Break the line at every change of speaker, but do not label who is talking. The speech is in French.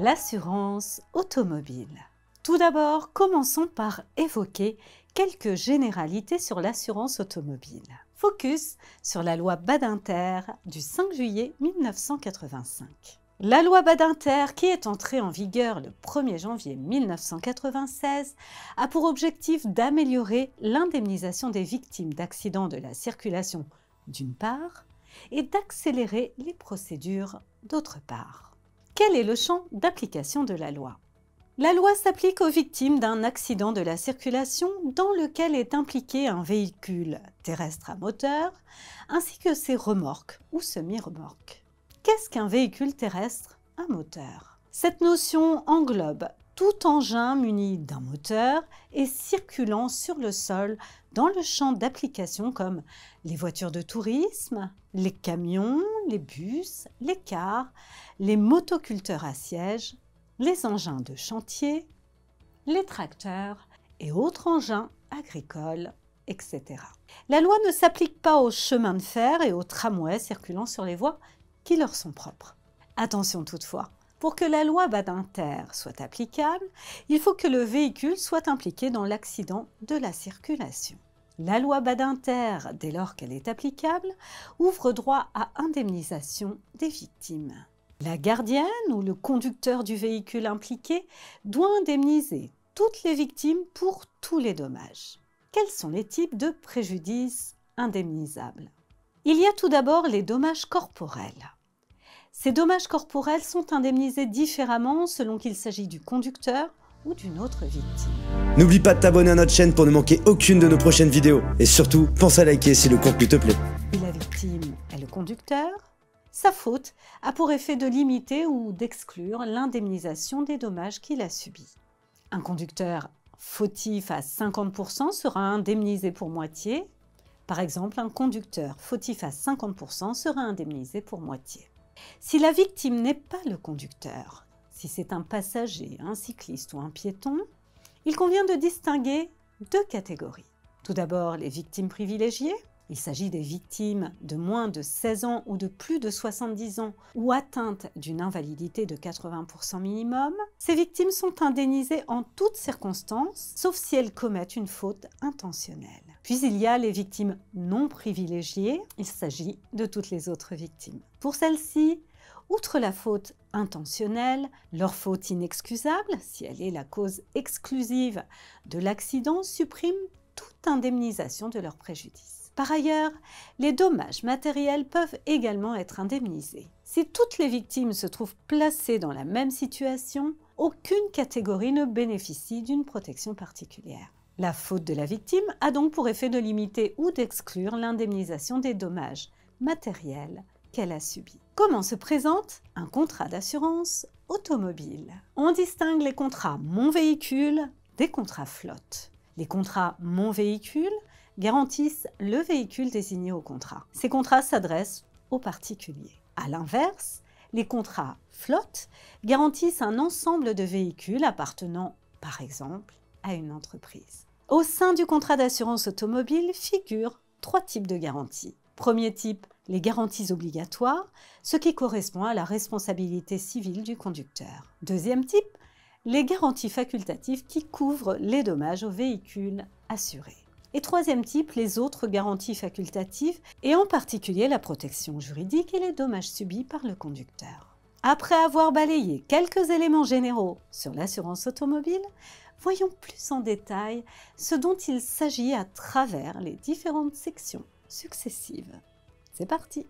L'assurance automobile. Tout d'abord, commençons par évoquer quelques généralités sur l'assurance automobile. Focus sur la loi Badinter du 5 juillet 1985. La loi Badinter, qui est entrée en vigueur le 1er janvier 1996, a pour objectif d'améliorer l'indemnisation des victimes d'accidents de la circulation d'une part et d'accélérer les procédures d'autre part. Quel est le champ d'application de la loi? La loi s'applique aux victimes d'un accident de la circulation dans lequel est impliqué un véhicule terrestre à moteur, ainsi que ses remorques ou semi-remorques. Qu'est-ce qu'un véhicule terrestre à moteur? Cette notion englobe tout engin muni d'un moteur et circulant sur le sol dans le champ d'application comme les voitures de tourisme, les camions, les bus, les cars, les motoculteurs à siège, les engins de chantier, les tracteurs et autres engins agricoles, etc. La loi ne s'applique pas aux chemins de fer et aux tramways circulant sur les voies qui leur sont propres. Attention toutefois, pour que la loi Badinter soit applicable, il faut que le véhicule soit impliqué dans l'accident de la circulation. La loi Badinter, dès lors qu'elle est applicable, ouvre droit à indemnisation des victimes. La gardienne ou le conducteur du véhicule impliqué doit indemniser toutes les victimes pour tous les dommages. Quels sont les types de préjudices indemnisables? Il y a tout d'abord les dommages corporels. Ces dommages corporels sont indemnisés différemment selon qu'il s'agit du conducteur ou d'une autre victime.
N'oublie pas de t'abonner à notre chaîne pour ne manquer aucune de nos prochaines vidéos. Et surtout, pense à liker si le contenu te plaît.
Si la victime est le conducteur, sa faute a pour effet de limiter ou d'exclure l'indemnisation des dommages qu'il a subis. Un conducteur fautif à 50% sera indemnisé pour moitié. Par exemple, un conducteur fautif à 50% sera indemnisé pour moitié. Si la victime n'est pas le conducteur, si c'est un passager, un cycliste ou un piéton, il convient de distinguer deux catégories. Tout d'abord, les victimes privilégiées. Il s'agit des victimes de moins de 16 ans ou de plus de 70 ans ou atteintes d'une invalidité de 80% minimum. Ces victimes sont indemnisées en toutes circonstances, sauf si elles commettent une faute intentionnelle. Puis il y a les victimes non privilégiées. Il s'agit de toutes les autres victimes. Pour celles-ci, outre la faute intentionnelle, leur faute inexcusable, si elle est la cause exclusive de l'accident, supprime toute indemnisation de leur préjudice. Par ailleurs, les dommages matériels peuvent également être indemnisés. Si toutes les victimes se trouvent placées dans la même situation, aucune catégorie ne bénéficie d'une protection particulière. La faute de la victime a donc pour effet de limiter ou d'exclure l'indemnisation des dommages matériels qu'elle a subis. Comment se présente un contrat d'assurance automobile? On distingue les contrats mon véhicule des contrats flotte. Les contrats mon véhicule garantissent le véhicule désigné au contrat. Ces contrats s'adressent aux particuliers. À l'inverse, les contrats flotte garantissent un ensemble de véhicules appartenant, par exemple, à une entreprise. Au sein du contrat d'assurance automobile figurent trois types de garanties. Premier type, les garanties obligatoires, ce qui correspond à la responsabilité civile du conducteur. Deuxième type, les garanties facultatives qui couvrent les dommages aux véhicules assurés. Et troisième type, les autres garanties facultatives et en particulier la protection juridique et les dommages subis par le conducteur. Après avoir balayé quelques éléments généraux sur l'assurance automobile, voyons plus en détail ce dont il s'agit à travers les différentes sections successives. C'est parti!